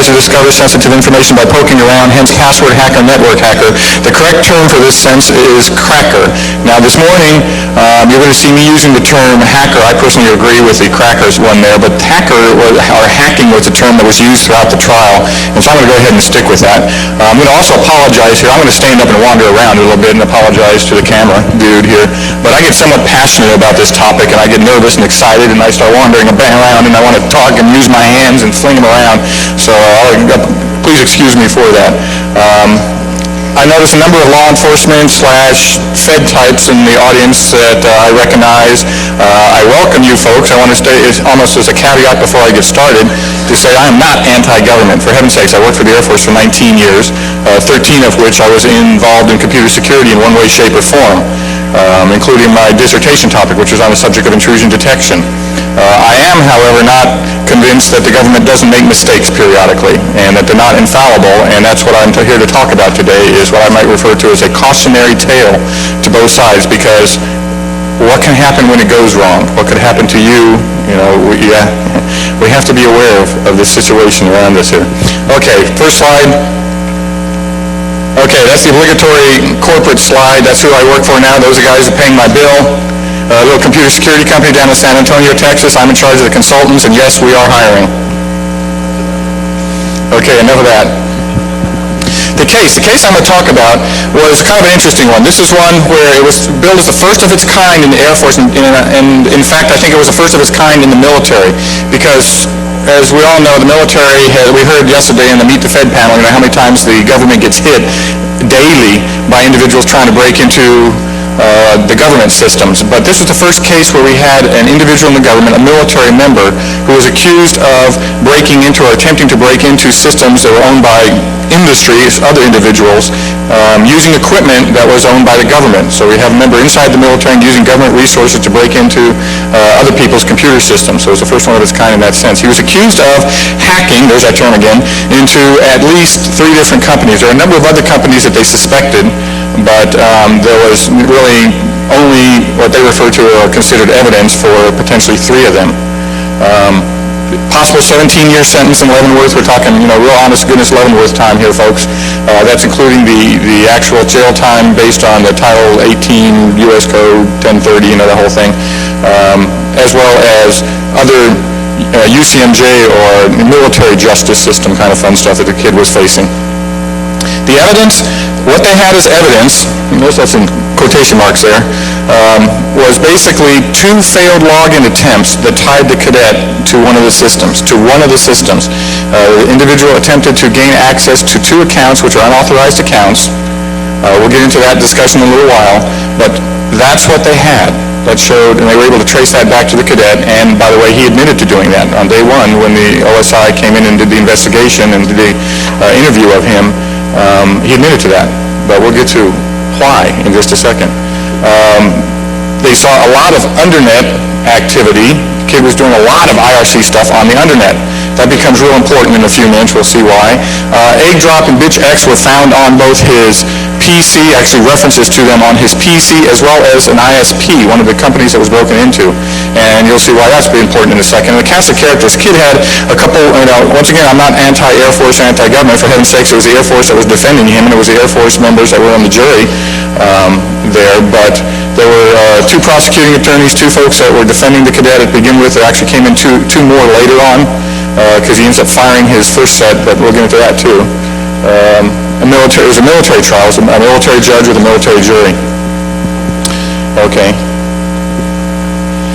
tries to discover sensitive information by poking around, hence password hacker, network hacker. The correct term for this sense is cracker. Now this morning, you're going to see me using the term hacker. I personally agree with the crackers one there, but hacker or hacking was a term that was used throughout the trial, and so I'm going to go ahead and stick with that. I'm going to also apologize here. I'm going to stand up and wander around a little bit and apologize to the camera dude here, but I get somewhat passionate about this topic, and I get nervous and excited, and I start wandering around, and I want to talk and use my hands and fling them around, so please excuse me for that. I notice a number of law enforcement / Fed types in the audience that I recognize. I welcome you folks. I want to say, almost as a caveat before I get started, to say I am not anti-government. For heaven's sakes, I worked for the Air Force for 19 years, 13 of which I was involved in computer security in one way, shape, or form, including my dissertation topic, which was on the subject of intrusion detection. I am, however, not convinced that the government doesn't make mistakes periodically and that they're not infallible, and that's what I'm here to talk about today, is what I might refer to as a cautionary tale to both sides, because what can happen when it goes wrong? What could happen to you? You know, we have to be aware of the situation around us here. Okay, first slide. Okay, that's the obligatory corporate slide. That's who I work for now. Those are guys that are paying my bill. A little computer security company down in San Antonio, Texas. I'm in charge of the consultants, and yes, we are hiring. Okay, enough of that. The case I'm going to talk about was kind of an interesting one. This is one where it was billed as the first of its kind in the Air Force, and in fact, I think it was the first of its kind in the military, because as we all know, the military we heard yesterday in the Meet the Fed panel, you know, how many times the government gets hit daily by individuals trying to break into the government systems. But this was the first case where we had an individual in the government, a military member, who was accused of breaking into or attempting to break into systems that were owned by industries, other individuals, using equipment that was owned by the government. So we have a member inside the military and using government resources to break into other people's computer systems. So it was the first one of its kind in that sense. He was accused of hacking, there's that term again, into at least 3 different companies. There are a number of other companies that they suspected, but there was really only what they refer to or considered evidence for potentially 3 of them. Possible 17-year sentence in Leavenworth. We're talking, you know, real honest goodness Leavenworth time here, folks. That's including the actual jail time based on the Title 18 U.S. Code 1030, you know, the whole thing, as well as other UCMJ or military justice system kind of fun stuff that the kid was facing. The evidence, what they had as evidence, notice that's in quotation marks there, was basically 2 failed login attempts that tied the cadet to one of the systems. The individual attempted to gain access to 2 accounts, which are unauthorized accounts. We'll get into that discussion in a little while, but that's what they had. That showed, and they were able to trace that back to the cadet, and by the way, he admitted to doing that on day 1 when the OSI came in and did the investigation and did the interview of him. He admitted to that, but we'll get to why in just a second. They saw a lot of undernet activity. The kid was doing a lot of IRC stuff on the undernet. That becomes real important in a few minutes. We'll see why. Egg Drop and Bitch X were found on both his PC, actually references to them on his PC, as well as an ISP, one of the companies that was broken into. And you'll see why that's pretty important in a second. And the cast of characters, kid had a couple, you know, once again, I'm not anti-Air Force, anti-government. For heaven's sakes, it was the Air Force that was defending him, and it was the Air Force members that were on the jury there. But there were 2 prosecuting attorneys, 2 folks that were defending the cadet to begin with. There actually came in 2 more later on, because he ends up firing his first set, but we'll get into that too. It was a military trial. It was a military judge with a military jury. Okay.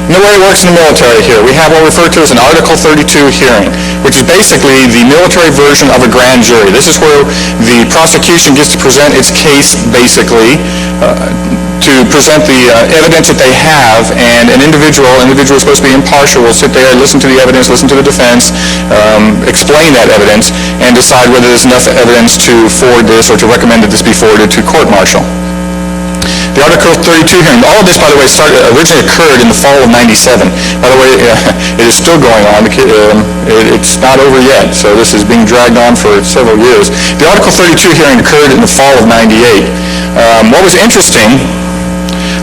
And the way it works in the military here, we have what we refer to as an Article 32 hearing, which is basically the military version of a grand jury. This is where the prosecution gets to present its case, basically, to present the evidence that they have, and an individual is supposed to be impartial, will sit there, listen to the evidence, listen to the defense, explain that evidence, and decide whether there's enough evidence to forward this or to recommend that this be forwarded to court-martial. The Article 32 hearing, all of this, by the way, originally occurred in the fall of '97. By the way, it is still going on. It's not over yet, so this is being dragged on for several years. The Article 32 hearing occurred in the fall of '98. What was interesting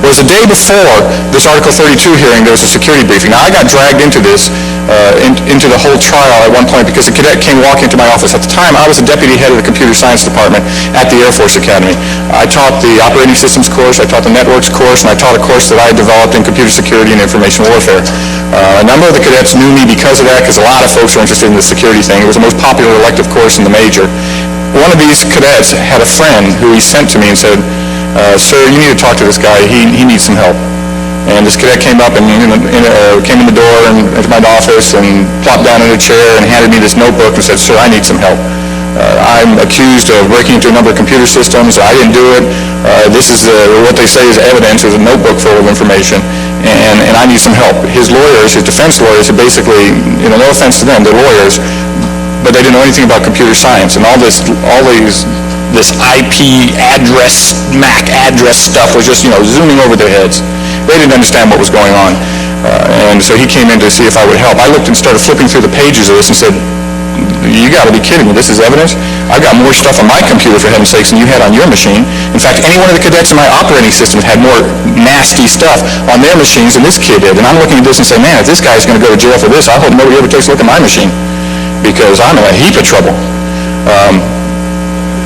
was the day before this Article 32 hearing, there was a security briefing. Now, I got dragged into this, into the whole trial at one point because a cadet came walking into my office. At the time, I was the deputy head of the computer science department at the Air Force Academy. I taught the operating systems course, I taught the networks course, and I taught a course that I developed in computer security and information warfare. A number of the cadets knew me because of that, because a lot of folks are interested in the security thing. It was the most popular elective course in the major. One of these cadets had a friend who he sent to me and said, sir, you need to talk to this guy. He needs some help. And this cadet came up and came in the door and into my office and plopped down in a chair and handed me this notebook and said, sir, I need some help. I'm accused of breaking into a number of computer systems. I didn't do it. This is what they say is evidence, is a notebook full of information, and I need some help. His lawyers, his defense lawyers, are basically, no offense to them, they're lawyers, but they didn't know anything about computer science, and all this IP address, MAC address stuff was just, zooming over their heads. They didn't understand what was going on, and so he came in to see if I would help. I looked and started flipping through the pages of this and said, you got to be kidding me, this is evidence? I've got more stuff on my computer, for heaven's sakes, than you had on your machine. In fact, any one of the cadets in my operating system had more nasty stuff on their machines than this kid did. And I'm looking at this and saying, man, if this guy's going to go to jail for this, I hope nobody ever takes a look at my machine, because I'm in a heap of trouble.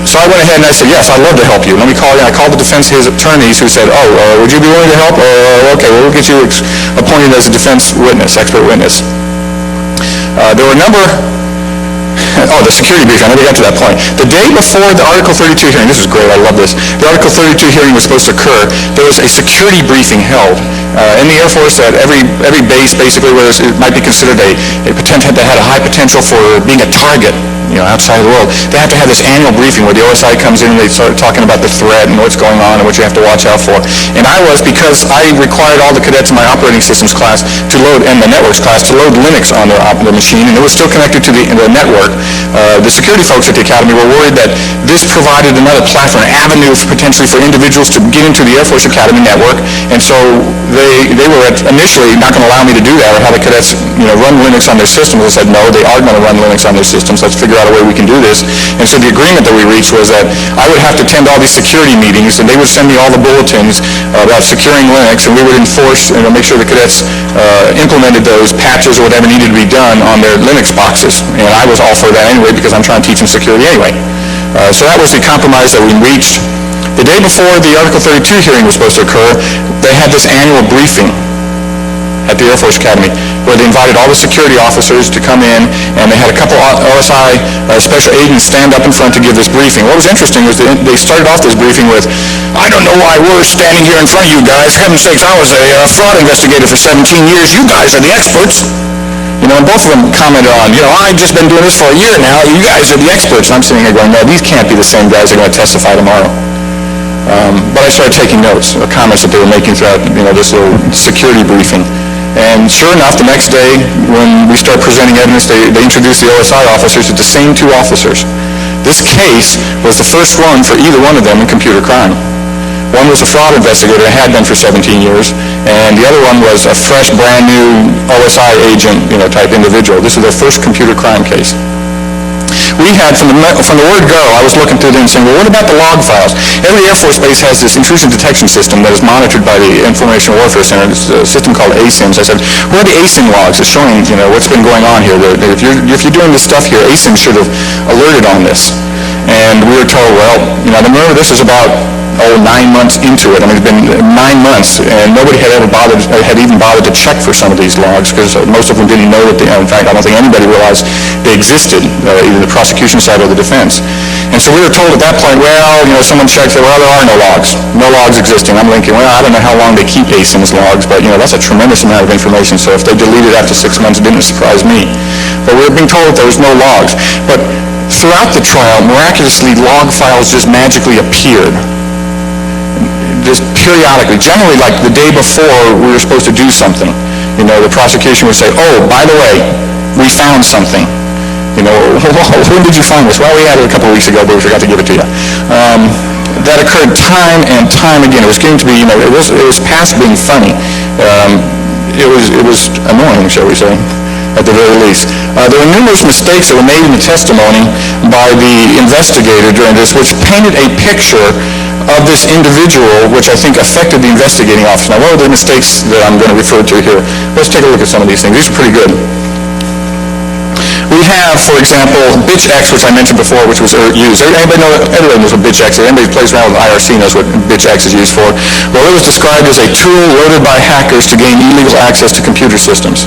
So I went ahead and I said, yes, I'd love to help you. Let me call you. I called the defense, his attorneys, who said, would you be willing to help? Okay, well, we'll get you appointed as a defense witness, expert witness. There were a number... the security briefing, I never got to that point. The day before the Article 32 hearing, this is great, I love this. The Article 32 hearing was supposed to occur. There was a security briefing held in the Air Force at every base, basically, where it might be considered a potential, that had a high potential for being a target, outside of the world. They have to have this annual briefing where the OSI comes in and they start talking about the threat and what's going on and what you have to watch out for. And because I required all the cadets in my operating systems class to load, and the networks class, to load Linux on their machine, and it was still connected to the network. The security folks at the Academy were worried that this provided another platform, an avenue potentially for individuals to get into the Air Force Academy network, and so they were initially not going to allow me to do that or have the cadets run Linux on their systems. I said, no, they are going to run Linux on their systems. Let's figure out a way we can do this. And so the agreement that we reached was that I would have to attend all these security meetings, and they would send me all the bulletins about securing Linux, and we would enforce and make sure the cadets implemented those patches or whatever needed to be done on their Linux boxes. And I was all for that anyway, because I'm trying to teach them security anyway. So that was the compromise that we reached. The day before the Article 32 hearing was supposed to occur, they had this annual briefing at the Air Force Academy where they invited all the security officers to come in, and they had a couple OSI special agents stand up in front to give this briefing. What was interesting was they started off this briefing with, I don't know why we're standing here in front of you guys. Heaven's sakes, I was a fraud investigator for 17 years. You guys are the experts. And both of them commented on, I've just been doing this for a year now. You guys are the experts. And I'm sitting here going, no, these can't be the same guys that are going to testify tomorrow. But I started taking notes, the comments that they were making throughout, this little security briefing. And sure enough, the next day, when we start presenting evidence, they introduced the OSI officers as the same two officers. This case was the first one for either one of them in computer crime. One was a fraud investigator, had been for 17 years, and the other one was a fresh, brand new OSI agent, type individual. This is their first computer crime case. We had, from the word go, I was looking through them and saying, well, what about the log files? Every Air Force base has this intrusion detection system that is monitored by the Information Warfare Center. It's a system called ASIMs. I said, where are the ASIM logs? It's showing, what's been going on here. If you're doing this stuff here, ASIM should have alerted on this. And we were told, well, remember, this is about 9 months into it. I mean, it's been 9 months, and nobody had even bothered to check for some of these logs, because most of them didn't know that in fact, I don't think anybody realized they existed, either the prosecution side or the defense. And so we were told at that point, well, someone checked, there are no logs existing. I'm thinking, well, I don't know how long they keep ASIM's logs, but that's a tremendous amount of information, so if they deleted after 6 months, it didn't surprise me. But we were being told that there was no logs. But throughout the trial, miraculously, log files just magically appeared. Just periodically, generally like the day before we were supposed to do something. The prosecution would say, oh, by the way, we found something. When did you find this? Well, we had it a couple of weeks ago, but we forgot to give it to you. That occurred time and time again. It was getting to be, it was past being funny. It was annoying, shall we say. at the very least. There were numerous mistakes that were made in the testimony by the investigator during this, which painted a picture of this individual, which I think affected the investigating officer. Now, what are the mistakes that I'm going to refer to here? Let's take a look at some of these things. These are pretty good. We have, for example, bitch X, which I mentioned before, which was used. Everybody knows what bitch X is. Anybody who plays around with IRC knows what bitch X is used for. Well, it was described as a tool loaded by hackers to gain illegal access to computer systems.